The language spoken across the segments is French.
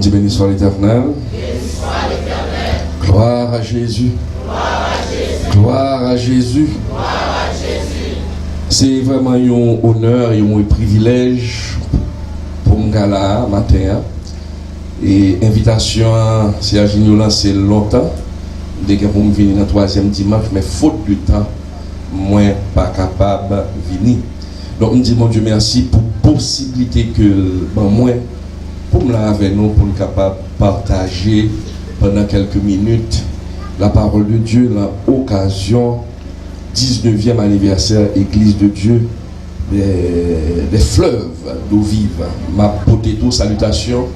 dit béni soit l'Éternel. Gloire à Jésus. Gloire à Jésus. C'est vraiment un honneur et un privilège pour me là matin. Et invitation, c'est à Gignolan, c'est longtemps. Dès que vous me venez dans le troisième dimanche, mais faute du temps, moi pas capable de venir. Donc, je dis mon Dieu merci pour la possibilité que moi, pour me avec nous, pour être capable de partager pendant quelques minutes la parole de Dieu, l'occasion 19e anniversaire Église de Dieu des fleuves d'eau vive. Ma potéto salutation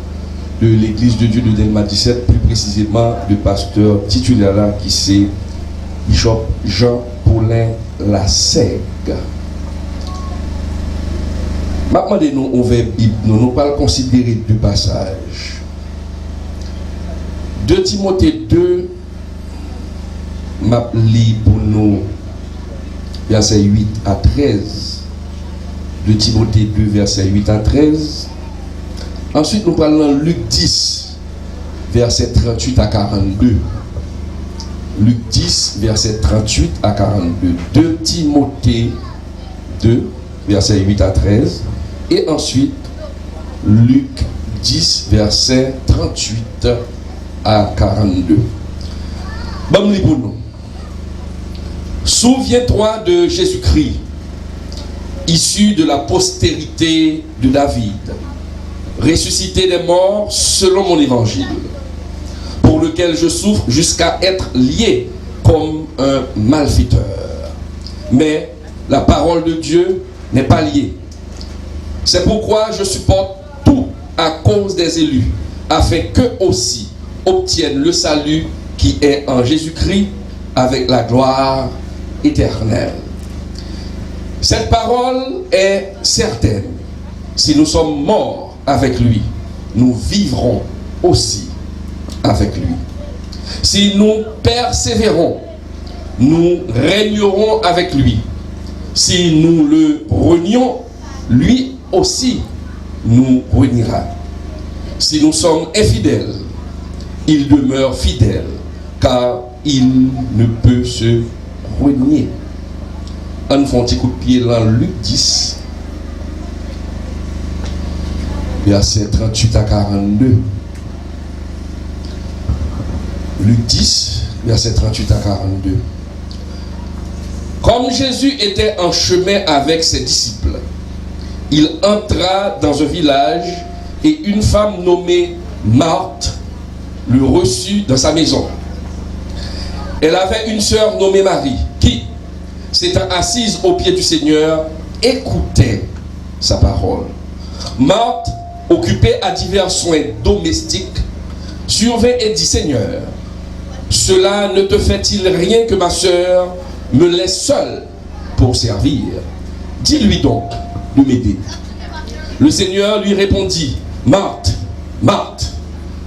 de l'Église de Dieu de Delma 17, plus précisément le pasteur titulaire là qui c'est Bishop Jean-Paulin Lassègue. Maintenant, nous ouvert Bible, nous pas considérer deux passages. 2 Timothée 2, m'a lit pour nous, versets 8 à 13. 2 Timothée 2, versets 8 à 13. Ensuite, nous parlons Luc 10, versets 38 à 42. Luc 10, versets 38 à 42. 2 Timothée 2, versets 8 à 13. Et ensuite, Luc 10, versets 38 à 42. Bon, pour nous. Souviens-toi de Jésus-Christ, issu de la postérité de David, ressuscité des morts selon mon évangile, pour lequel je souffre jusqu'à être lié comme un malfaiteur. Mais la parole de Dieu n'est pas liée. C'est pourquoi je supporte tout à cause des élus, afin qu'eux aussi obtiennent le salut qui est en Jésus-Christ avec la gloire éternelle. Cette parole est certaine. Si nous sommes morts avec lui, nous vivrons aussi avec lui. Si nous persévérons, nous régnerons avec lui. Si nous le renions, lui aussi nous réunira. Si nous sommes infidèles, il demeure fidèle, car il ne peut se renier. On fait un petit coup de pied dans Luc 10, verset 38 à 42. Luc 10, verset 38 à 42. Comme Jésus était en chemin avec ses disciples, il entra dans un village et une femme nommée Marthe le reçut dans sa maison. Elle avait une sœur nommée Marie qui, s'étant assise aux pieds du Seigneur, écoutait sa parole. Marthe, occupée à divers soins domestiques, survint et dit: Seigneur, cela ne te fait-il rien que ma sœur me laisse seule pour servir? Dis-lui donc de m'aider. Le Seigneur lui répondit: Marthe, Marthe,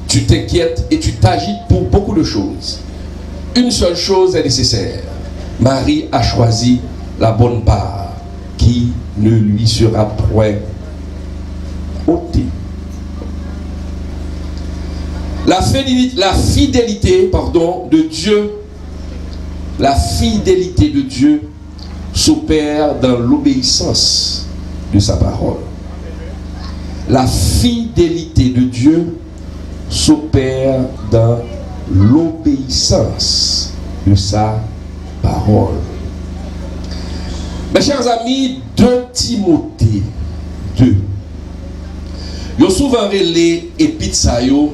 tu t'inquiètes et tu t'agites pour beaucoup de choses. Une seule chose est nécessaire. Marie a choisi la bonne part qui ne lui sera point ôtée. La fidélité de Dieu, la fidélité de Dieu s'opère dans l'obéissance de sa parole. La fidélité de Dieu s'opère dans l'obéissance de sa parole. Mes chers amis, 2 Timothée 2. Yo souvent relé épîtres ça yo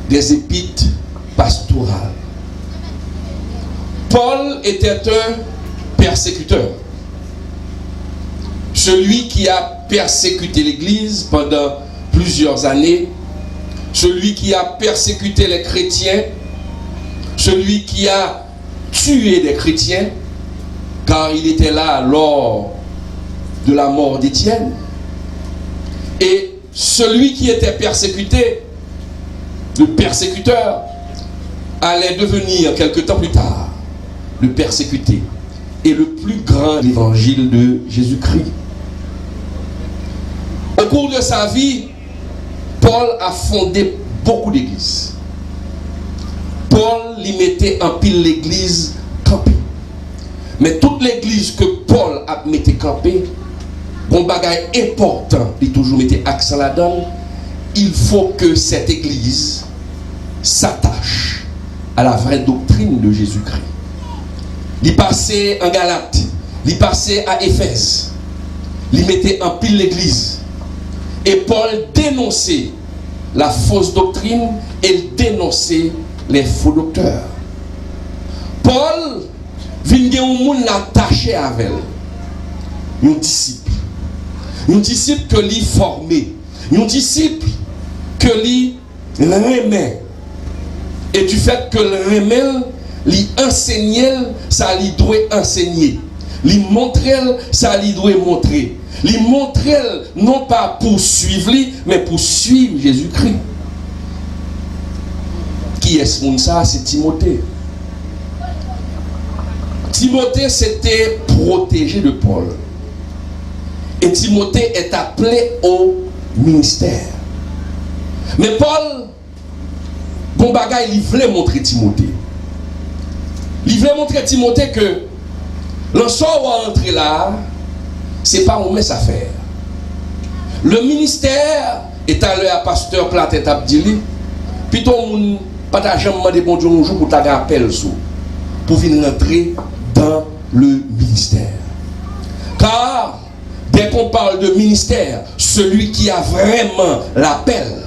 des épîtres pastorales. Paul était un persécuteur. Celui qui a persécuté l'Église pendant plusieurs années, celui qui a persécuté les chrétiens, celui qui a tué des chrétiens, car il était là lors de la mort d'Étienne. Et celui qui était persécuté, le persécuteur, allait devenir quelque temps plus tard le persécuté et le plus grand évangile de Jésus-Christ. Au cours de sa vie, Paul a fondé beaucoup d'églises. Paul lui mettait en pile l'église campée. Mais toute l'église que Paul a mis campée, un bagage important, il toujours mettait accent là-dedans. Il faut que cette église s'attache à la vraie doctrine de Jésus-Christ. Il passait en Galate, il passait à Éphèse, il mettait en pile l'église. Et Paul dénonçait la fausse doctrine et il dénonçait les faux docteurs. Paul vient un monde attaché avec elle. Un disciple. Un disciple que lui formé. Un disciple que lui remet. Et du fait que le remet, lui enseigner, ça lui doit enseigner. Lui montrer, ça lui doit montrer. Lui montrer, non pas pour suivre lui, mais pour suivre Jésus-Christ. Qui est ce monde ça? C'est Timothée. Timothée s'était protégé de Paul. Et Timothée est appelé au ministère. Mais Paul, bon bagay, il voulait montrer Timothée. Il voulait montrer Timothée que l'ensemble à entrer là, c'est pas une messe à faire. Le ministère est allé à pasteur Plate et Abdili. Puis tout le monde pas jamais demandé bon Dieu un jour pour t'avoir appel sous pour venir rentrer dans le ministère. Car dès qu'on parle de ministère, celui qui a vraiment l'appel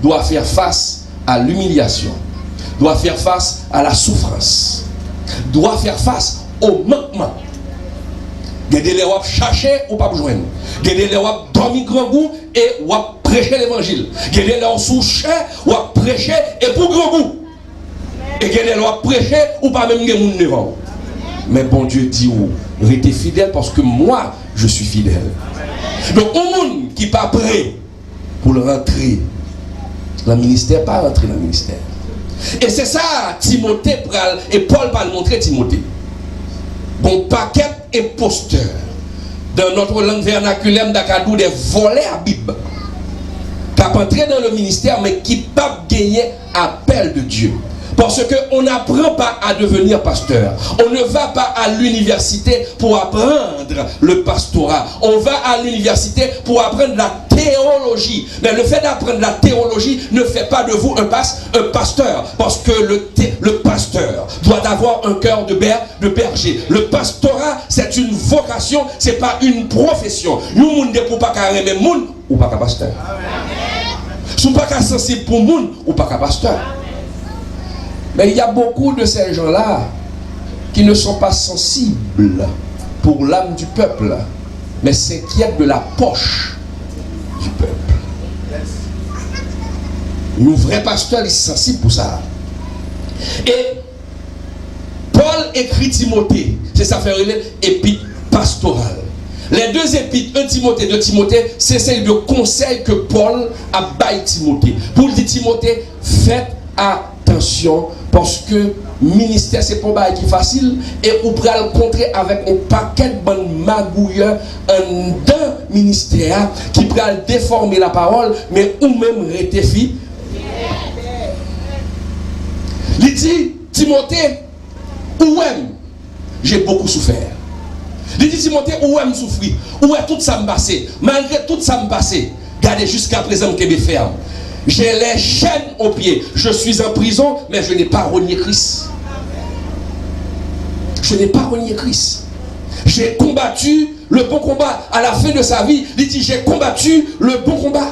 doit faire face à l'humiliation, doit faire face à la souffrance, doit faire face au manquement. Gardez les wap chercher ou pas joindre. Gardez les wap dormir grand goût et wap prêcher l'évangile. Gardez les soucher ou prêcher et pour grand goût. Et gardez les wap prêcher ou pas même gen moun devant. Mais bon Dieu dit ou restez fidèle parce que moi je suis fidèle. Donc un monde qui pas prêt pour rentrer dans le ministère, pas rentrer dans le ministère. Et c'est ça Timothée et Paul va le montrer Timothée. Bon paquet imposteurs dans notre langue vernaculaire d'Akadou des volets à Bible qui a entré dans le ministère mais qui pas gagner appel de Dieu. Parce qu'on n'apprend pas à devenir pasteur. On ne va pas à l'université pour apprendre le pastorat. On va à l'université pour apprendre la théologie. Mais le fait d'apprendre la théologie ne fait pas de vous un pasteur. Parce que le pasteur doit avoir un cœur de berger. Le pastorat, c'est une vocation, c'est pas une profession. Nous, ne pouvons pas aimer moun ou pas pasteur. Si vous ne pouvez pas sensible pour moun ou pas pasteur. Mais il y a beaucoup de ces gens-là qui ne sont pas sensibles pour l'âme du peuple, mais s'inquiètent de la poche du peuple. Nos vrais pasteurs, ils sont sensibles pour ça. Et Paul écrit Timothée, c'est ça fait épître pastorale. Les deux épîtres, 1 Timothée, 2 Timothée, c'est celle de conseil que Paul a baillé Timothée. Pour dire Timothée, faites attention parce que ministère c'est pas bail qui facile et on peut le contrer avec un paquet de bonnes magouilleurs d'un ministère qui peut déformer la parole mais ou même rectifier. Il dit Timothée, où aime j'ai beaucoup souffert. Il dit Timothée, où aime souffrir, où est tout ça me passé, malgré tout ça me passé, gardez jusqu'à présent que je ferme. J'ai les chaînes aux pieds. Je suis en prison, mais je n'ai pas renié Christ. Je n'ai pas renié Christ. J'ai combattu le bon combat. À la fin de sa vie, il dit j'ai combattu le bon combat.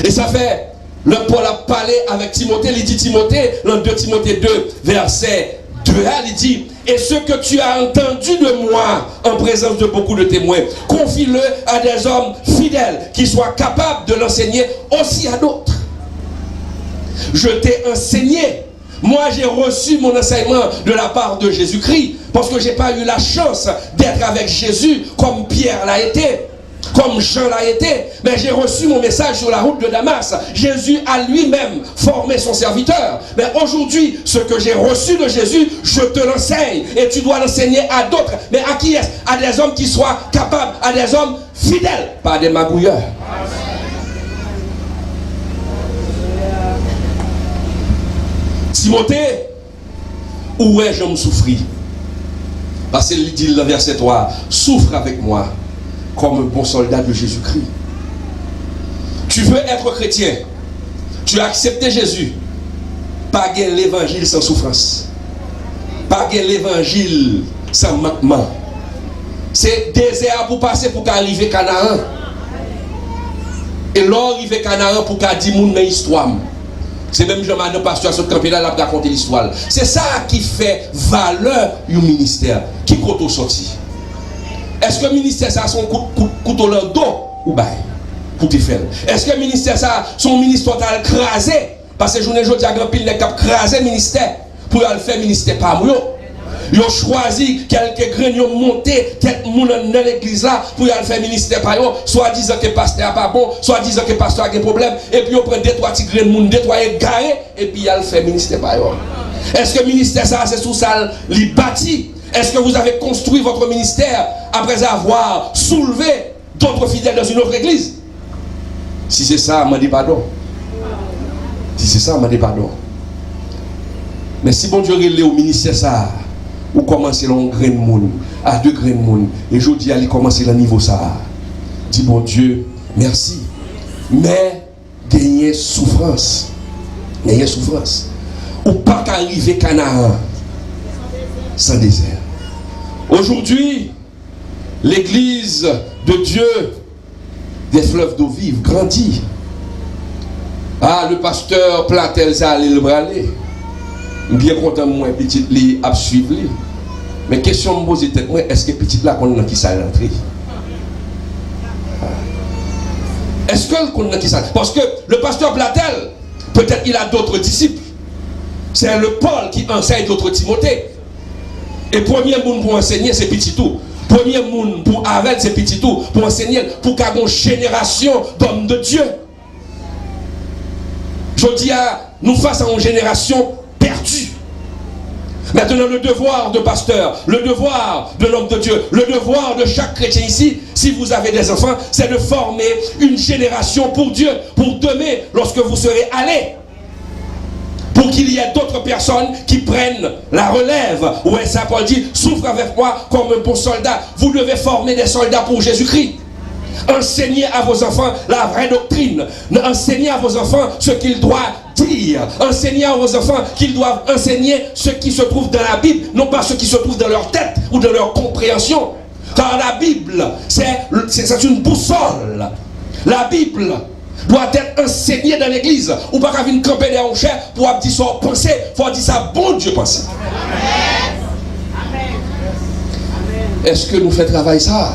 Et ça fait, le Paul a parlé avec Timothée. Il dit Timothée, dans 2 Timothée 2, verset 2, il dit et ce que tu as entendu de moi en présence de beaucoup de témoins, confie-le à des hommes fidèles qui soient capables de l'enseigner aussi à d'autres. Je t'ai enseigné. Moi, j'ai reçu mon enseignement de la part de Jésus-Christ parce que je n'ai pas eu la chance d'être avec Jésus comme Pierre l'a été, comme Jean l'a été, mais j'ai reçu mon message sur la route de Damas. Jésus a lui-même formé son serviteur. Mais aujourd'hui, ce que j'ai reçu de Jésus, je te l'enseigne. Et tu dois l'enseigner à d'autres. Mais à qui est-ce? À des hommes qui soient capables, à des hommes fidèles, pas des magouilleurs. Timothée, où est-je me souffrir? Parce qu'il dit dans le verset 3, souffre avec moi comme un bon soldat de Jésus-Christ. Tu veux être chrétien, tu as accepté Jésus, pas l'évangile sans souffrance, pas l'évangile sans manquement. C'est désert pour passer pour qu'arriver Canaan. Et l'or arrive Canaan pour qu'à 10 moun dans l'histoire. C'est même Jean-Marie pasteur sur le campé là, il a raconté l'histoire. C'est ça qui fait valeur du ministère. Qui compte sorti? Est-ce que le ministère ça son couteau dans le dos ou bail pour te faire? Est-ce que le ministère ça son ministre total crasé? Parce que journée aujourd'hui a grand pile qui a crasé le ministère pour le faire ministère par moi. Ils ont choisi quelques grains, ils ont monté quelques gens dans l'église là pour y aller faire ministère par eux, soit disant que le pasteur n'est pas bon, soit disant que le pasteur a des problèmes, et puis ils prennent deux, trois petits grains de monde, deux, trois garés, et puis ils allent faire ministère par eux. Est-ce que le ministère ça, c'est sous ça, il bâti? Est-ce que vous avez construit votre ministère après avoir soulevé d'autres fidèles dans une autre église? Si c'est ça, m'en dis pardon. Si c'est ça, m'en dis pardon. Mais si bon Dieu relève au ministère ça, ou commencer à un grain de monde, à 2 grains de monde, et je dis aller commencer à niveau ça. Dis bon Dieu, merci. Mais gagner souffrance. Gagner souffrance. Ou pas qu'arriver Canaan sans désert. Aujourd'hui, l'église de Dieu des fleuves d'eau vive grandit. Ah, le pasteur Platel, ça allait le braler. Bien content moi petit li a suivre li. Mais question me poser tête moi, est-ce que petit là qu'on a qui ça rentrer? Est-ce que qu'on a qui ça? Parce que le pasteur Platel, peut-être il a d'autres disciples. C'est le Paul qui enseigne d'autres Timothée. Et premier monde pour enseigner c'est petit tout. Premier monde pour avec c'est petit tout pour enseigner pour qu'il y ait une génération d'hommes de Dieu. Je dis à nous face à une génération perdu. Maintenant, le devoir de pasteur, le devoir de l'homme de Dieu, le devoir de chaque chrétien ici, si vous avez des enfants, c'est de former une génération pour Dieu, pour demain, lorsque vous serez allés, pour qu'il y ait d'autres personnes qui prennent la relève. Où Saint Paul dit, souffre avec moi comme un bon soldat. Vous devez former des soldats pour Jésus-Christ. Enseignez à vos enfants la vraie doctrine. Enseignez à vos enfants ce qu'ils doivent dire. Enseignez à vos enfants qu'ils doivent enseigner ce qui se trouve dans la Bible, non pas ce qui se trouve dans leur tête ou dans leur compréhension. Car la Bible, c'est une boussole. La Bible doit être enseignée dans l'église. Ou pas qu'à venir camper derrière un chair pour dire ça penser, il faut dire ça bon Dieu penser. Est-ce que nous faisons travail ça?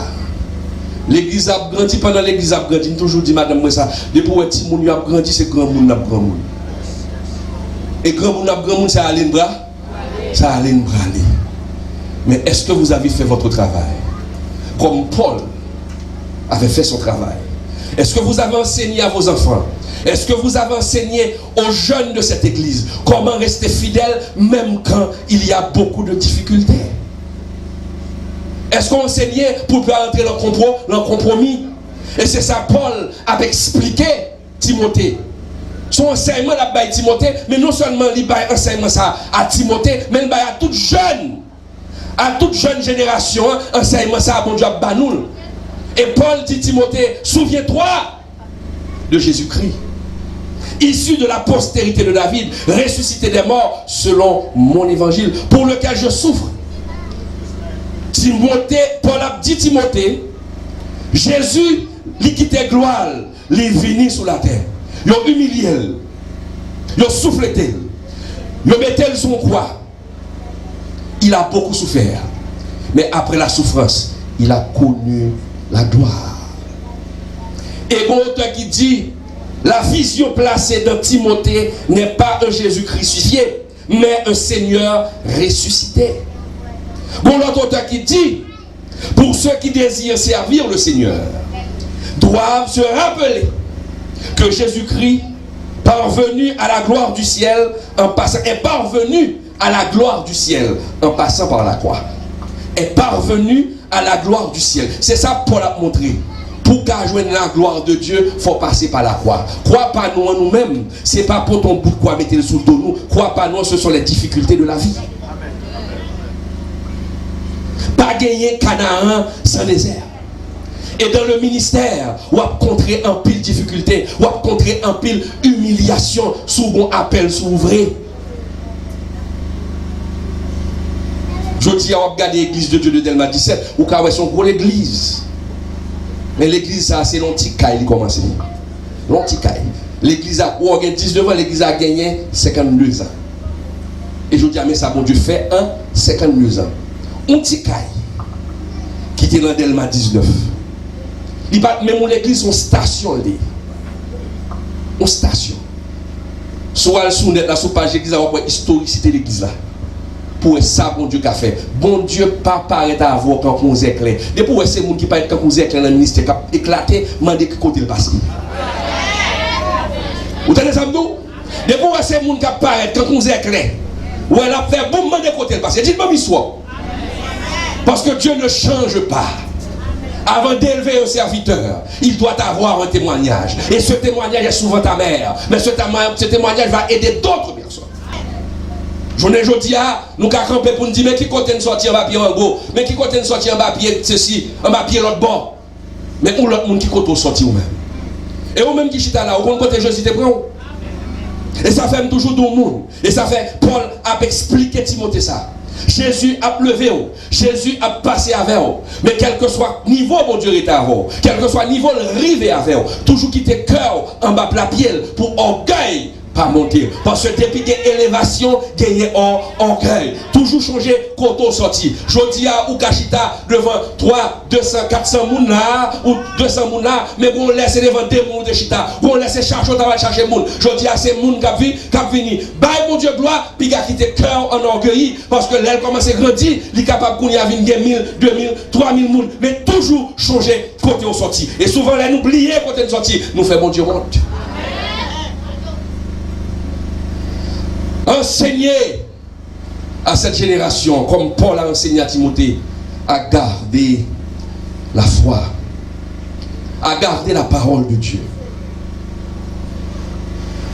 L'église a grandi, pendant l'église a grandi, toujours dit madame moi ça, depuis que petit monde a grandi, c'est grand monde a grand monde. Et grand monde a grand monde, ça a allé le bras? Ça a allé le bras. Mais est-ce que vous avez fait votre travail? Comme Paul avait fait son travail. Est-ce que vous avez enseigné à vos enfants? Est-ce que vous avez enseigné aux jeunes de cette église comment rester fidèle même quand il y a beaucoup de difficultés? Est-ce qu'on enseignait pour pas entrer dans le compromis? Et c'est ça Paul a expliqué Timothée. Son enseignement là bas Timothée, mais non seulement il a enseignement ça à Timothée, mais il a à toute jeune génération enseignement ça à bon Dieu banoul. Et Paul dit Timothée, souviens-toi de Jésus-Christ, issu de la postérité de David, ressuscité des morts selon mon évangile, pour lequel je souffre. Timothée, Paul a dit Timothée, Jésus, il quittait gloire, il est venu sur la terre. Il a humilié, il a soufflé, il a mis son croix. Il a beaucoup souffert. Mais après la souffrance, il a connu la gloire. Et bon auteur qui dit, la vision placée dans Timothée n'est pas un Jésus crucifié, mais un Seigneur ressuscité. Bon, l'autre auteur qui dit, pour ceux qui désirent servir le Seigneur, doivent se rappeler que Jésus-Christ, parvenu à la gloire du ciel, est parvenu à la gloire du ciel en passant par la croix. Est parvenu à la gloire du ciel. C'est ça Paul a montré. Pour qu'à joindre la gloire de Dieu, il faut passer par la croix. Crois pas nous en nous-mêmes. Ce n'est pas pour ton bout de croix mettre le sous le dos nous. Crois pas nous, ce sont les difficultés de la vie. Pas gagner Canaan sans désert. Et dans le ministère, on va contrer un pile difficulté, on va contrer un pile humiliation, sous bon appel, sous ouvré. Je dis à regarder l'église de Dieu de Delma 17, ou qu'à son gros l'église. Mais l'église, ça, c'est l'anticaille qui commence. L'anticaille. L'église a 19 ans, l'église a gagné 52 ans. Et je dis à mais ça, bon Dieu, fait 52 ans. L'anticaille, qui était dans Delma 19. Même l'église, son station. Une station. Soit le sous-net, la sous-page l'église, on va historicité de l'église là. Pour ça, bon Dieu, qu'a fait. Bon Dieu, pas paraître à avoir quand on éclaire. Et pour ces gens qui paraissent quand on éclaire dans le ministère, qui a éclaté, demandez que côté le passe. Vous entendez ça, nous? Et pour ces gens qui paraissent quand on éclaire, ou elle a fait bon, demandez côté le passe. Dites-moi, m'histoire. Parce que Dieu ne change pas. Avant d'élever un serviteur, il doit avoir un témoignage. Et ce témoignage est souvent ta mère. Mais ce témoignage va aider d'autres personnes. Je ne dis pas, nous avons campé pour nous dire, mais qui compte nous sortir en papier en gros, mais qui compte nous sortir en papier ceci, en papier l'autre bord. Mais où l'autre monde qui compte sortir ou même. Et ou même qui chita là, où on compte Jésus te prend. Et ça fait toujours dans le monde. Et ça fait, Paul a expliqué Timothée ça. Jésus a levé, Jésus a passé avec vous. Mais quel que soit niveau, mon Dieu, est à vous. Quel que soit niveau, rivé avec vous. Toujours quitter cœur en bas de la pielle pour orgueil. Pas monter. Parce que depuis l'élévation, gagner en orgueil. Toujours changer quand sorti. Je dis à Oukachita devant 3, 200, 400 moun là, ou 200 moun là, mais bon, laisse devant 2 moun de chita. Bon, laisse chercher, on va chercher moun. Je dis à ces moun qui vini. Bye, mon Dieu, gloire, puis qui a quitté cœur en orgueil. Parce que l'aile commence à grandir, il est capable de venir 1000, 2000, 3000 moun. Mais toujours changer côté au sorti. Et souvent, là, nous oublions côté de sorti. Nous faisons mon Dieu honte. Enseigner à cette génération, comme Paul a enseigné à Timothée, à garder la foi, à garder la parole de Dieu.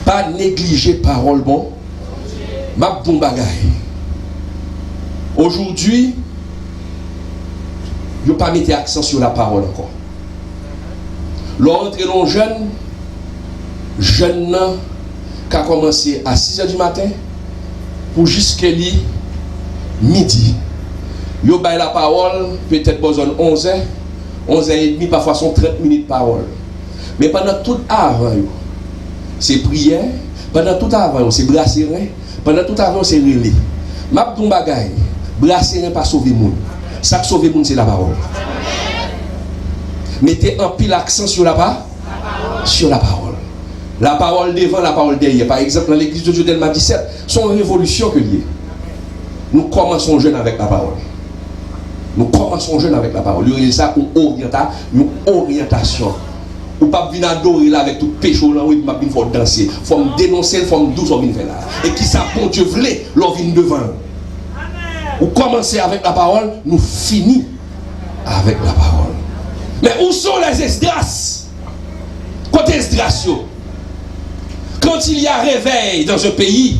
Pas négliger parole bon. Ma bon bagaille. Aujourd'hui, je ne vais pas mettre accent sur la parole encore. L'entrée dans jeune qui a commencé à 6h du matin pour jusqu'à midi. Yo baille la parole, peut-être besoin 11h, 11h30, parfois sont 30 minutes de parole. Mais pendant tout avant, c'est prière, pendant tout avant, c'est brasserie, pendant tout avant, c'est relais. Map ton bagay, brasserie pas sauver le monde. Ça qui sauve le monde, c'est la parole. Mettez un pile accent sur la parole. Sur la parole. La parole devant, la parole derrière. Par exemple, dans l'église de Dieu Delma 17, c'est une révolution que lié. Nous commençons jeunes avec la parole. Nous commençons jeunes avec la parole. Il y a ça une orientation. Ou pas venir adorer là avec tout péché là, il faut danser. Il faut me dénoncer, il faut me douce, là. Et qui ça, bon Dieu voulait, l'on vient devant. Ou commencer avec la parole, nous finissons avec la parole. Mais où sont les Esdras? Côté Esdras, quand il y a réveil dans un pays,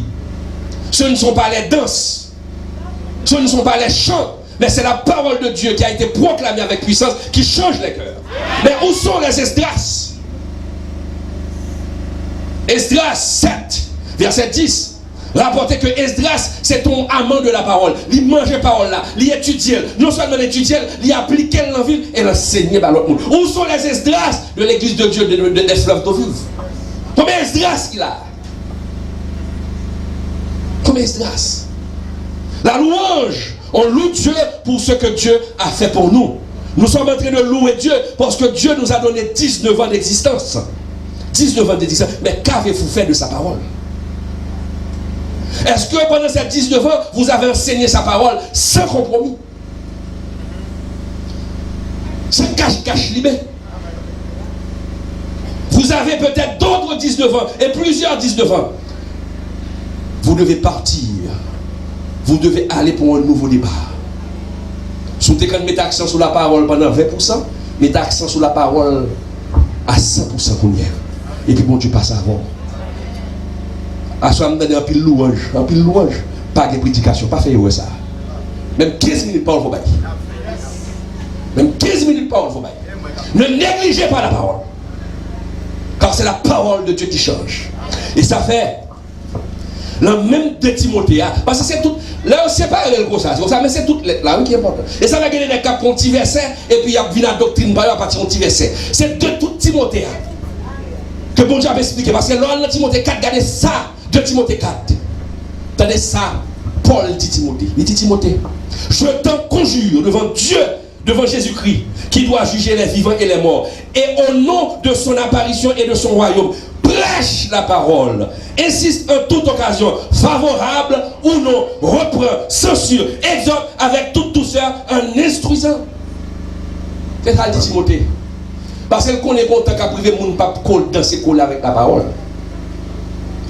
ce ne sont pas les danses, ce ne sont pas les chants, mais c'est la parole de Dieu qui a été proclamée avec puissance qui change les cœurs. Mais où sont les Esdras? Esdras 7, verset 10. Rapportez que Esdras, c'est ton amant de la parole. Il mange la parole là, il étudie. Non seulement l'étudier, il applique l'envie et l'enseigner par l'autre monde. Où sont les Esdras de l'église de Dieu des fleuves d'eau vive? Combien Esdras qu'il a? Combien Esdras? La louange, on loue Dieu pour ce que Dieu a fait pour nous. Nous sommes en train de louer Dieu parce que Dieu nous a donné 19 ans d'existence. 19 ans d'existence. Mais qu'avez-vous fait de sa parole? Est-ce que pendant ces 19 ans, vous avez enseigné sa parole sans compromis? Sans cache-cache libéré. Vous avez peut-être d'autres 19 ans et plusieurs 19 ans. Vous devez partir. Vous devez aller pour un nouveau départ. Si vous mettez accent sur la parole pendant 20%, Mettez accent sur la parole à 100% qu'on y est. Et puis bon Dieu passe avant. À ce moment donné, un pile louange. Pas de prédication, pas faire ça. Même 15 minutes parole, il faut bailler. Même 15 minutes parole, il faut bailler. Ne négligez pas la parole. Car c'est la parole de Dieu qui change. Et ça fait le même de Timothée. Parce que c'est tout. Là, c'est pas le ça, mais c'est tout là qui est important. Et ça va gagner des cas pour un petit verset. Et puis il y a la doctrine à partir d'un petit verset. C'est de tout Timothée que bon Dieu a expliqué. Parce que là, Timothée 4, regardez ça. De Timothée 4. Attendez ça. Paul dit Timothée. Il dit Timothée, je t'en conjure devant Dieu, devant Jésus-Christ, qui doit juger les vivants et les morts. Et au nom de son apparition et de son royaume, prêche la parole. Insiste en toute occasion, favorable ou non, reprend, censure, exhorte avec toute douceur en instruisant. C'est ça dit Timothée. Parce qu'elle connaît bon temps qu'à priver mon pape dans ses cols avec la parole.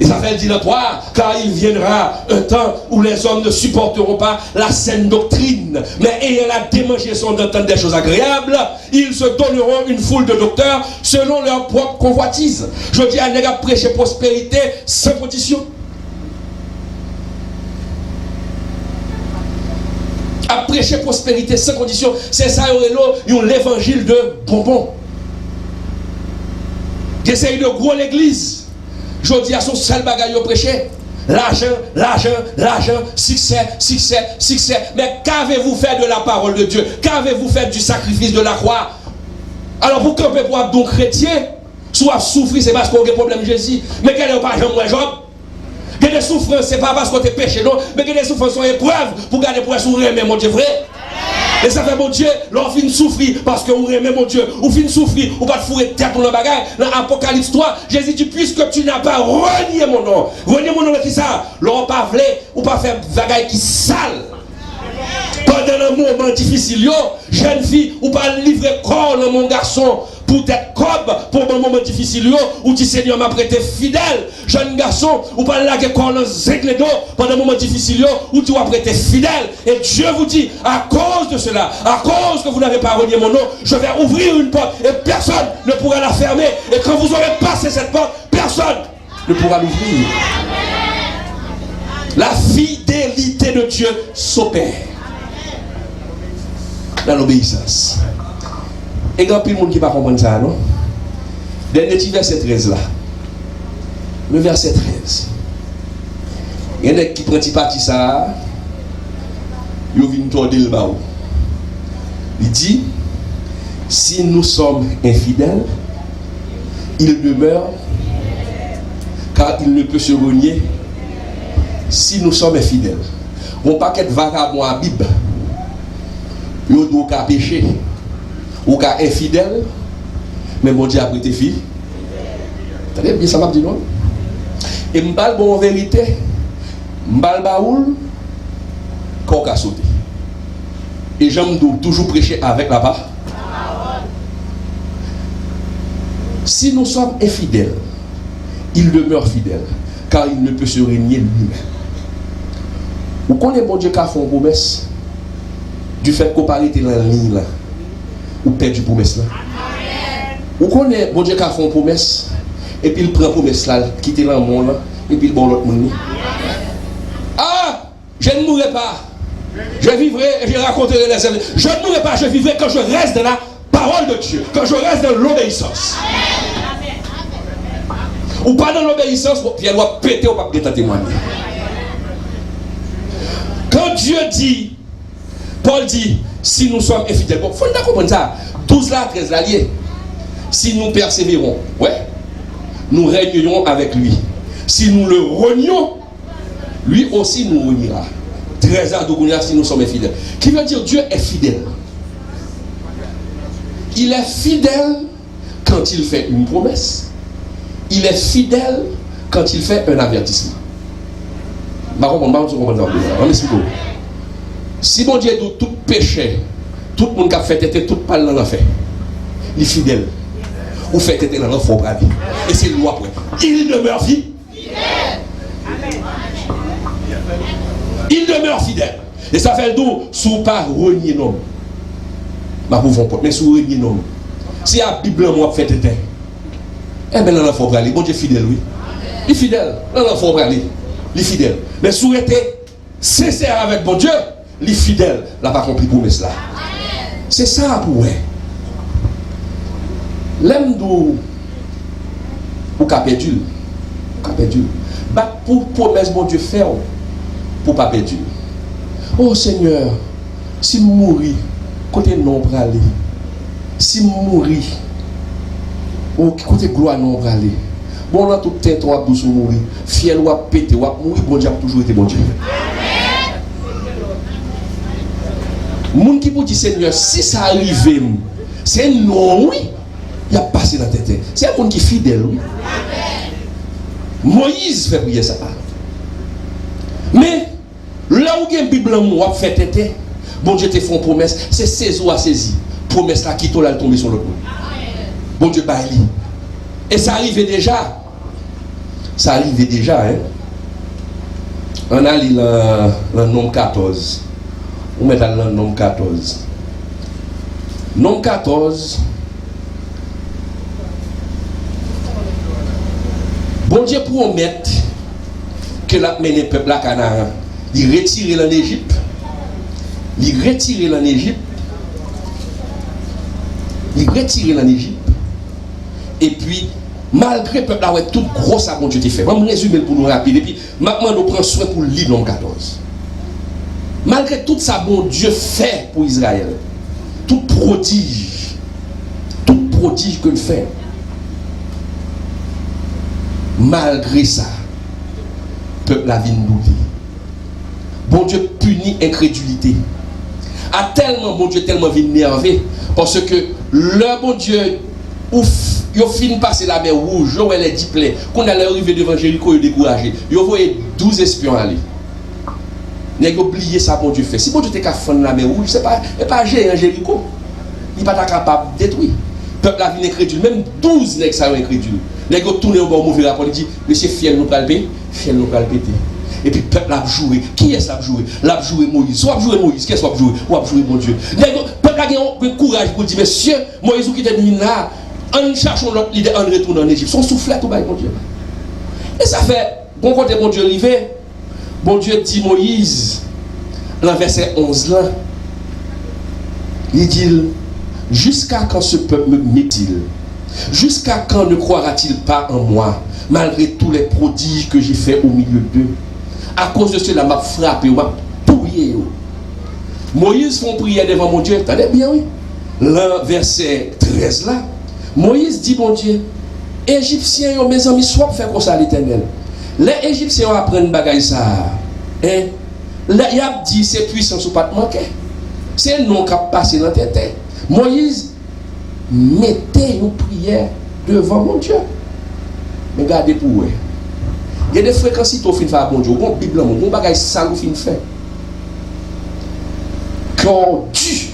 Et ça fait dire dans toi, car il viendra un temps où les hommes ne supporteront pas la saine doctrine, mais ayant la démangeaison d'entendre des choses agréables, ils se donneront une foule de docteurs selon leur propre convoitise. Je dis à les gars, prêcher prospérité sans condition. À prêcher prospérité sans condition, c'est ça l'évangile de bonbon. J'essaye de gros l'église. Je dis à son seul bagage au prêcher. L'argent, succès. Mais qu'avez-vous fait de la parole de Dieu? Qu'avez-vous fait du sacrifice de la croix? Alors pour camper pour un bon chrétien, soit souffrir, c'est parce qu'on a des problèmes de Jésus. Mais quel est le pas Jean Job? Que des souffrances, c'est pas parce qu'on est péché, non. Mais que des souffrances sont épreuves pour garder pour sourire, mais mon Dieu, vrai. Et ça fait mon Dieu, l'on fin souffrir parce que vous aimez mon Dieu. Ou fin souffrir, ou pas de fourrer tête pour le bagage. Dans Apocalypse 3, Jésus dit, puisque tu n'as pas renié mon nom. Renié mon nom, qui ça? L'on pas voulu, ou pas faire bagage qui sale. Pendant un moment difficile, jeune fille, ou pas livrer corps dans mon garçon. Pour être cob, pour un moment difficile, où dit Seigneur m'a prêté fidèle. Jeune garçon, ou pas laguer corps dans zègle d'eau, pendant un moment difficile, où tu as prêté fidèle. Et Dieu vous dit, à cause de cela, à cause que vous n'avez pas renié mon nom, je vais ouvrir une porte et personne ne pourra la fermer. Et quand vous aurez passé cette porte, personne ne pourra l'ouvrir. La fidélité de Dieu s'opère dans l'obéissance. Et quand il y a des gens qui ne comprennent pas ça, non? Dernier petit verset 13 là. Le verset 13. Il y a des gens qui prennent parti ça. Ils viennent tourner le bas. Il dit, si nous sommes infidèles, il demeure, car il ne peut se renier si nous sommes infidèles. On paquet de vagabonds à Bible. Ils doivent qu'à pécher. Ou qu'à infidèle, mais mon Dieu a prêté fille. T'as bien ça m'a dit non? Et m'bal bon en vérité, m'bal baoul, qu'on a sauté. Et j'aime toujours prêcher avec la part. Si nous sommes infidèles, il demeure fidèle, car il ne peut se régner lui-même. Vous connaissez mon Dieu qui a fait une promesse du fait qu'on parle de la ligne là. Ou perd du promesse là. Ou connaît bon Dieu qui a fait une promesse et puis il prend promesse là, quitte le monde là, et puis il bon l'autre monde. Ah, je ne mourrai pas. Je vivrai et je raconterai les années. Je ne mourrai pas, je vivrai quand je reste dans la parole de Dieu, quand je reste dans l'obéissance. Ou pas dans l'obéissance, puis elle doit péter ou pas péter témoigner. Quand Dieu dit, Paul dit, si nous sommes infidèles, bon, il faut comprendre ça. 12 là, 13 là, lié. Si nous persévérons, ouais, nous régnerons avec lui. Si nous le renions, lui aussi nous reniera. 13 là, si nous sommes infidèles. Qui veut dire Dieu est fidèle. Il est fidèle quand il fait une promesse. Il est fidèle quand il fait un avertissement. Si mon Dieu dit tout péché, tout le monde qui a fait tête, tout parle dans l'enfer, il est fidèle. Ou fait tête dans l'enfer, et c'est le loi après. Il demeure fidèle. Il demeure fidèle. Et ça fait d'où, sous pas renier l'homme. Mais sous renier l'homme. Si la Bible moi fait tête. Eh bien, là, il faut aller. Bon Dieu fidèle, oui. Il est fidèle. Là, il faut aller. Il est fidèle. Mais si vous êtes sincère avec bon Dieu, il est fidèle. Là, pas compris pour cela. C'est ça pour vous. L'aime d'où ou qu'a perdu. Bah, pour promesse, bon Dieu fait pour pas perdre. Oh Seigneur, si je mouris, côté non pour aller. Si je mouris, oh, côté gloire non pour aller. Bon, là, tout tête, on va tous mourir. Fiel ou à péter, ou à mourir, bon Dieu a toujours été bon Dieu. Moun qui vous dit Seigneur, si ça arrive, c'est non, oui, il a passé dans la tête. C'est un monde qui est fidèle, oui. Moïse fait prier ça. Mais là où il y a une Bible, moi, fait tête, bon Dieu te fait une promesse, c'est saison à saisir. Promesse là qui t'a tombé sur le coup. Bon Dieu baille. Et ça arrivait déjà. Ça arrivait déjà, hein. On a lu le nombre 14. On met dans le nombre 14. Nombre 14. Bon Dieu promet que la mené le peuple à Canaan. Il retire en Égypte. Il retire en Égypte. Il retire en Égypte. Et puis, malgré le peuple, tout gros ça, bon Dieu t'a fait. Je vais résumer pour nous rapide. Et puis, maintenant, nous prenons soin pour lire nombre 14. Malgré tout ça, bon Dieu fait pour Israël. Tout prodige que le fait. Malgré ça, le peuple a vu nous. Bon Dieu punit incrédulité. A tellement, bon Dieu tellement énervé. Parce que le bon Dieu, ouf, il a fini de passer la mer rouge, il a dit plein. Quand on allait arriver devant Jéricho, il a découragé. Il a envoyé 12 espions aller. Il a oublié ça, bon Dieu fait. Si bon Dieu était capable de la mer rouge, c'est pas géant Jéricho. Il n'est pas capable de détruire. Le peuple a vu incrédule. Même 12 nègres sont incrédules. Les gars tournent au bon mauvais rapport. Ils disent, monsieur fiel nous palper, fiel nous palper. Et puis le peuple a joué. Qui est-ce qui a joué? L'a joué Moïse. Soit joué Moïse, qu'est-ce qu'il a joué? Ou a joué mon Dieu. Le peuple a eu courage pour dire, monsieur, Moïse qui était venu là, en cherchant l'autre l'idée, en retournant en Égypte. Son soufflet tout bas, mon Dieu. Et ça fait, bon côté mon Dieu arrivé, bon Dieu dit Moïse, dans le verset 11 là, il dit, jusqu'à quand ce peuple me met-il? Jusqu'à quand ne croira-t-il pas en moi, malgré tous les prodiges que j'ai faits au milieu d'eux? À cause de cela, m'a frappé, m'a pouillé. Moïse font prière devant mon Dieu. Attendez bien, oui. Le verset 13 là, Moïse dit, mon Dieu, Égyptiens, mes amis, soit faire comme ça à l'Éternel. Les Égyptiens apprennent bagaille ça. Hein? Là, il a dit, c'est puissant, ou pas de manquer. C'est un nom qui a passé dans la tête. Moïse, mettez une prière devant mon Dieu. Mais gardez pour vous. Il y a des fréquences qui fin faire bon Dieu. Bon Bible, bon bagage ça ou fin fait. Quand Dieu,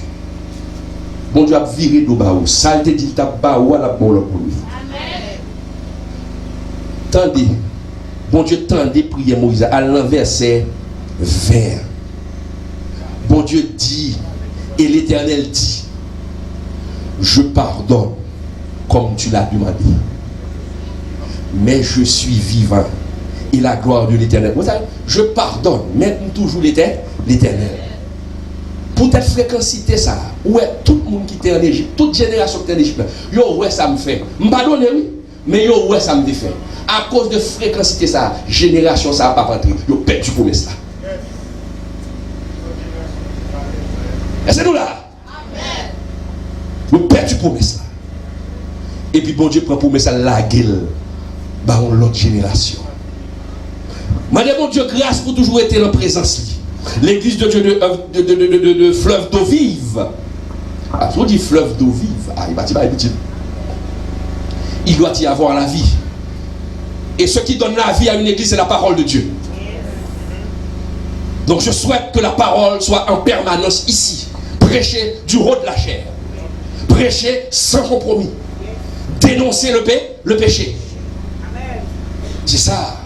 bon Dieu a viré de bas. Ça te dit ta bas ou à la bonne pour lui. Amen. Tendez. Bon Dieu tendez prier Moïse à l'enverset 20. Bon Dieu dit, et l'Éternel dit, je pardonne comme tu l'as demandé. Mais je suis vivant. Et la gloire de l'Éternel. Vous savez, je pardonne, mais toujours l'Éternel. Pour cette fréquencité, ça, ouais, tout le monde qui était en Égypte, toute génération qui était en Égypte, yo, ouais, ça me fait. Je ne pardonne, oui, mais yo, ouais, ça me fait. À cause de fréquencité, ça, génération, ça n'a pas rentré. Yo, perdu pour ça. Et c'est nous là. Yo, perdu pour ça. Et puis, bon Dieu prend pour ça la gueule. Bah, on l'autre génération. Madame, mon Dieu, grâce pour toujours être en présence. L'église de Dieu de fleuve d'eau vive. Ah, on dit fleuve d'eau vive. Ah, il doit y avoir la vie. Et ce qui donne la vie à une église, c'est la parole de Dieu. Donc je souhaite que la parole soit en permanence ici. Prêcher du haut de la chair. Prêcher sans compromis. Dénoncer le péché. C'est ça.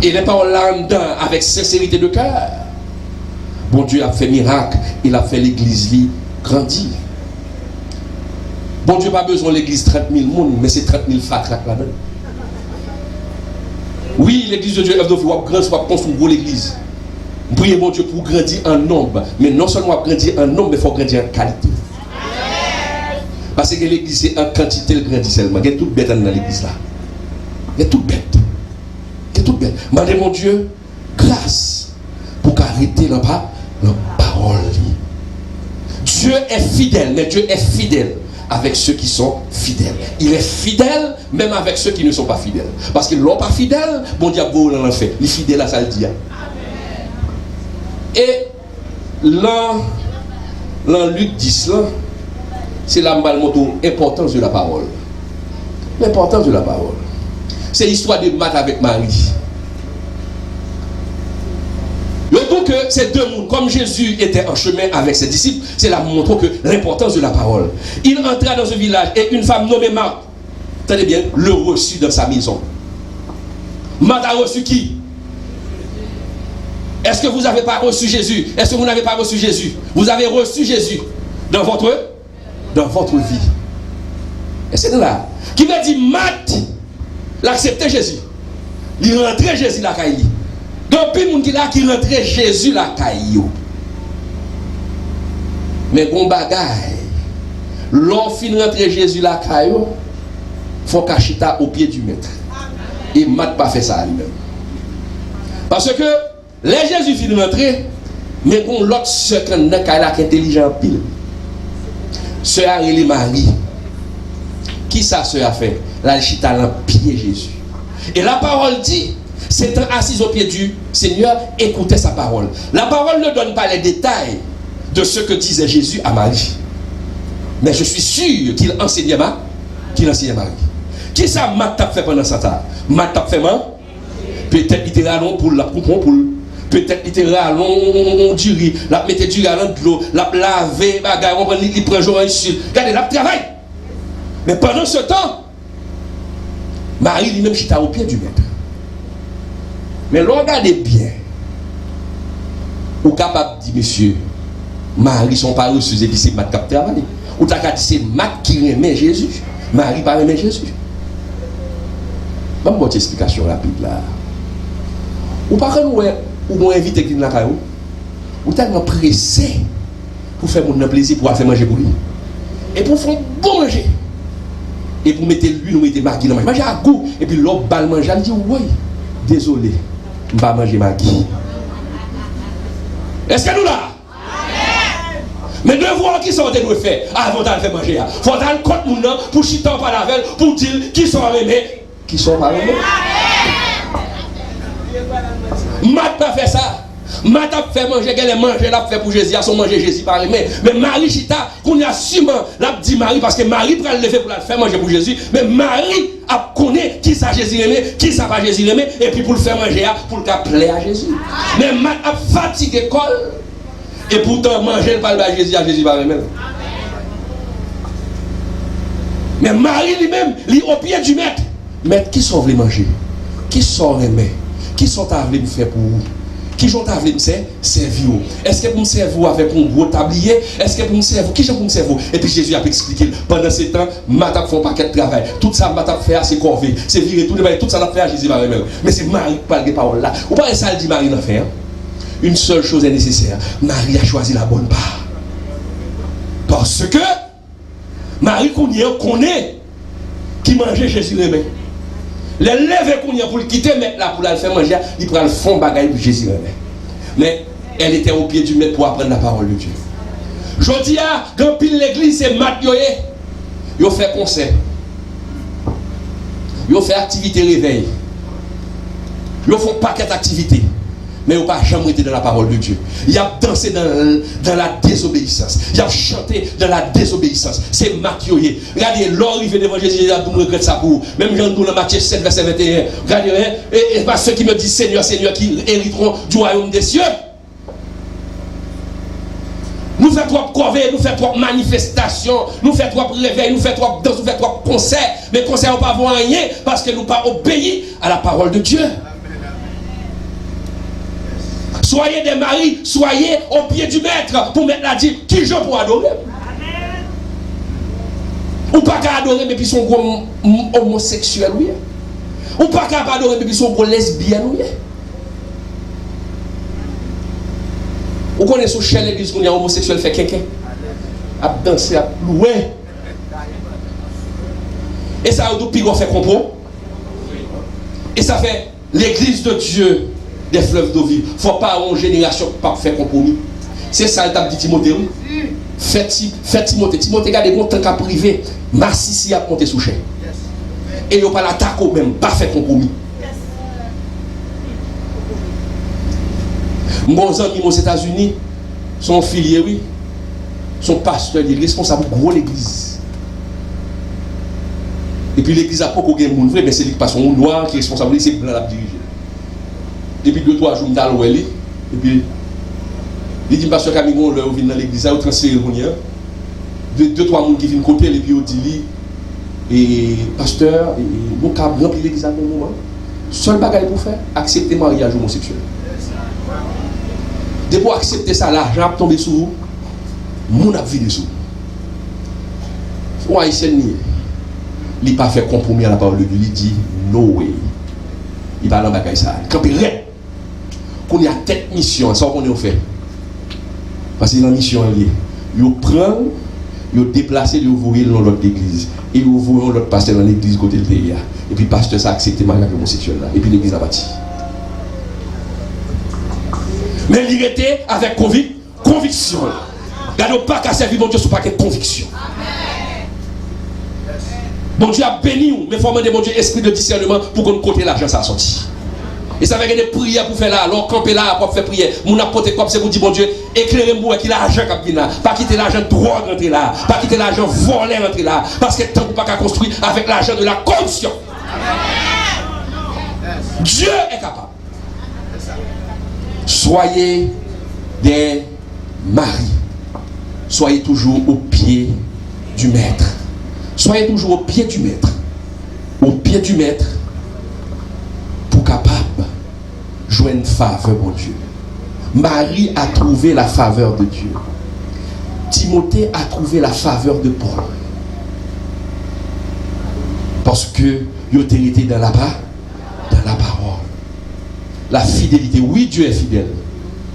Et les paroles là en dedans, avec sincérité de cœur. Bon Dieu a fait miracle. Il a fait l'église grandir. Bon Dieu pas besoin de l'église 30 000 monde, mais c'est 30 000 fatraques là-dedans. Oui, l'église de Dieu, œuvre de foi, grand, soit construire une bonne église. Priez mon Dieu pour grandir en nombre. Mais non seulement grandir en nombre, mais il faut grandir en qualité. Parce que l'église, c'est en quantité, elle grandit seulement. Il y a toute bête dans l'église là. Il y a toute bête. Il y a toute bête. Mandez mon Dieu grâce pour arrêter la parole. Dieu est fidèle, mais Dieu est fidèle avec ceux qui sont fidèles. Il est fidèle même avec ceux qui ne sont pas fidèles. Parce qu'ils ne sont pas fidèles, bon diable, on en fait. Les fidèles à ça le dit. Et là, Luc 10, là, c'est l'importance de la parole. L'importance de la parole. C'est l'histoire de Marthe avec Marie. Donc ces deux mondes, comme Jésus était en chemin avec ses disciples, c'est là montrant que l'importance de la parole. Il entra dans un village et une femme nommée Marthe, tenez bien, le reçut dans sa maison. Marthe a reçu qui? Est-ce que vous n'avez pas reçu Jésus? Est-ce que vous n'avez pas reçu Jésus? Vous avez reçu Jésus dans votre vie. Et c'est là. Qui veut dire Marthe, l'accepter Jésus. Il rentrait Jésus la caille. Depuis le monde qui rentrait Jésus la caille. Mais bon bagaille. L'enfin rentrer Jésus la caille, faut cacher au pied du maître. Et Marthe pas fait ça lui-même. Parce que les Jésus fin rentrer, mais bon l'autre sœur qui est intelligent pile. Sœur Arélie Marie. Qui ça sœur a fait? La chita dans pied Jésus. Et la parole dit, s'étant assise au pied du Seigneur, écoutez sa parole. La parole ne donne pas les détails de ce que disait Jésus à Marie. Mais je suis sûr qu'il enseignait Marie. Qui ça Marthe a fait pendant ce temps? Marthe a fait manger. Peut-être qu'il était rallon pour la poule. Peut-être qu'il était rallon du riz. La mettait du riz dans de l'eau. La laver, bagarre, on prend il prend jour ici. Regardez, la travail. Mais pendant ce temps, Marie lui-même chita au pied du maître. Mais regardez bien. Ou capable de dire, monsieur, Marie sont pas reçus et dit c'est Marthe qui travaille. Ou t'as qu'à dire c'est Marthe qui remet Jésus. Marie pas remet Jésus. Je vais vous une explication rapide là. Ou pas quand vous invitez quelqu'un dans la caillou, ou tellement pressé pour faire mon plaisir, pour faire manger pour lui. Et pour faire bon manger. Et pour mettre l'huile, vous mettez Maggi dans le manger à goût. Et puis l'autre balle manger, elle dit oui, désolé, je ne vais pas manger Maggi. Est-ce que nous là? Mais devoir qui sont de faire avant de faire manger. Il faut aller contre mon nom pour chiter par la veille, pour dire qui sont aimés. Qui sont pas aimés. Marthe a fait ça. Marthe a fait manger, qu'elle a mangé, l'a fait pour Jésus, a son manger Jésus par aimé. Mais Marie Chita, qu'on a sûrement, l'a dit Marie, parce que Marie prend le lever pour la faire manger pour Jésus. Mais Marie a connaît qui ça Jésus aimé, qui ça pas Jésus aimé, et puis pour le faire manger, pour le plaire à Jésus. Mais Marthe a fatigué l'école. Et pourtant, manger le parle à Jésus par aimé. Mais Marie lui-même, lui au pied du maître. Maître, qui sont venus manger? Qui sont aimés? Qui sont venus me faire pour vous? Qui sont venus me servir? Est-ce que vous me servez avec un gros tablier? Est-ce que vous me servez? Qui sont vous me servez? Et puis Jésus a expliqué, pendant ce temps, Marthe fait un paquet de travail. Tout ça, Marthe fait à ses corvées. C'est virer tout ça, l'a fait à Jésus par aimé. Mais c'est Marie qui parle des paroles là. Ou pas ça, dit Marie l'a fait. Une seule chose est nécessaire. Marie a choisi la bonne part. Parce que Marie connaît qui mangeait Jésus aimé. Les lèvres qu'on y a pour le quitter, mais là pour la faire manger, il prend le fond bagaille pour Jésus aimé. Mais elle était au pied du maître pour apprendre la parole de Dieu. Je dis à quand pile l'église c'est Marthe yo fait concert. Yo fait activité réveil. Yo font paquet d'activités. Mais il n'a pas jamais été dans la parole de Dieu. Il a dansé dans la désobéissance. Il a chanté dans la désobéissance. C'est Matthieu. Regardez, l'arrivée devant Jésus, il a tout regret ça pour. Même Jean dans Matthieu 7, verset 21. Regardez, et pas ceux qui me disent Seigneur, Seigneur, qui hériteront du royaume des cieux. Nous faisons trop corvées, nous faisons trop manifestations, nous faisons trop réveils, nous faisons trop danse, nous faisons trop concerts. Mais concerts n'ont pas voir rien parce que nous n'avons pas obéi à la parole de Dieu. Soyez des maris, soyez au pied du maître pour mettre la dit qui je pour adorer. Ou pas qu'à adorer mais puis son gros homosexuel oui. Ou pas qu'à adorer mais puis son gros lesbienne oui. Vous connaissez ce chien l'église qu'on y a homosexuel fait quelqu'un à danser à louer. Et ça a tout pigot fait comprendre. Et ça fait l'église de Dieu des fleuves d'eau vive. Faut pas une génération pas faire compromis. C'est ça le t'a dit Timothée. Fait Timothée. Timothée garde mon temps qu'à privé. Massissi a monté sous chien. Et il n'y a pas l'attaque au même, pas fait compromis. Mon ami aux États-Unis, son filier, oui, son pasteur, il est responsable de gros l'église. Et puis l'église a pas qu'au gain monde vrai, mais c'est lui qui passe son noir qui est responsable, c'est blanc la diriger. Depuis 2-3 jours, je me suis et puis il dit pasteur Camille, là, vient dans l'église, il transfère le 2-3 personnes qui viennent côté, et puis il dit et pasteur, nous avons rempli l'église à un moment. Seul bagage pour faire, accepter le mariage homosexuel. De pour accepter ça, l'argent a tombé sur vous, mon a vidé sur vous. Ou haïtien, il n'a pas fait compromis à la parole de Dieu, il dit no way. Il va dans le bagage ça. Quand il rien, qu'on y a tête mission, ça qu'on y a fait. Parce que dans la mission, il prend, il déplace, il ouvre dans l'autre église. Et il ouvre l'autre pasteur dans l'église côté de l'EIA. Et puis le pasteur ça a accepté le mariage homosexuel là. Et puis l'église a bâti. Mais il était avec conviction. Gardez pas qu'à servir mon Dieu sous paquet de conviction. Bon Dieu a béni nous, mais il faut demander mon Dieu esprit de discernement pour qu'on côté l'argent ça sorti. Et ça va y avoir des prières pour faire là, alors camper là pour faire prière. Mon apporter comme c'est pour dire bon Dieu, éclairez-moi qu'il a l'argent qui vient là, pas quitter l'argent droit rentrer là, pas quitter l'argent volé rentrer là, parce que tant qu'on pas qu'à construire avec l'argent de la corruption. Dieu est capable. Soyez des maris. Soyez toujours au pied du maître. Soyez toujours au pied du maître. Au pied du maître pour capable jouer une faveur, mon Dieu. Marie a trouvé la faveur de Dieu. Timothée a trouvé la faveur de Paul. Parce que il été dans la parole. La fidélité. Oui, Dieu est fidèle.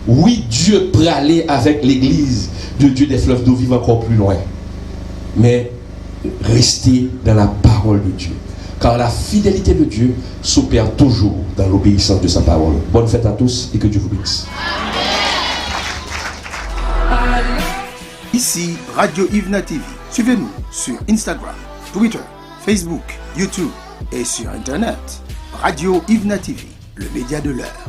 Oui, Dieu peut aller avec l'église de Dieu des fleuves d'eau vive encore plus loin. Mais restez dans la parole de Dieu. Car la fidélité de Dieu s'opère toujours dans l'obéissance de sa parole. Bonne fête à tous et que Dieu vous bénisse. Ici Radio Yvna TV. Suivez-nous sur Instagram, Twitter, Facebook, YouTube et sur Internet. Radio Yvna TV, le média de l'heure.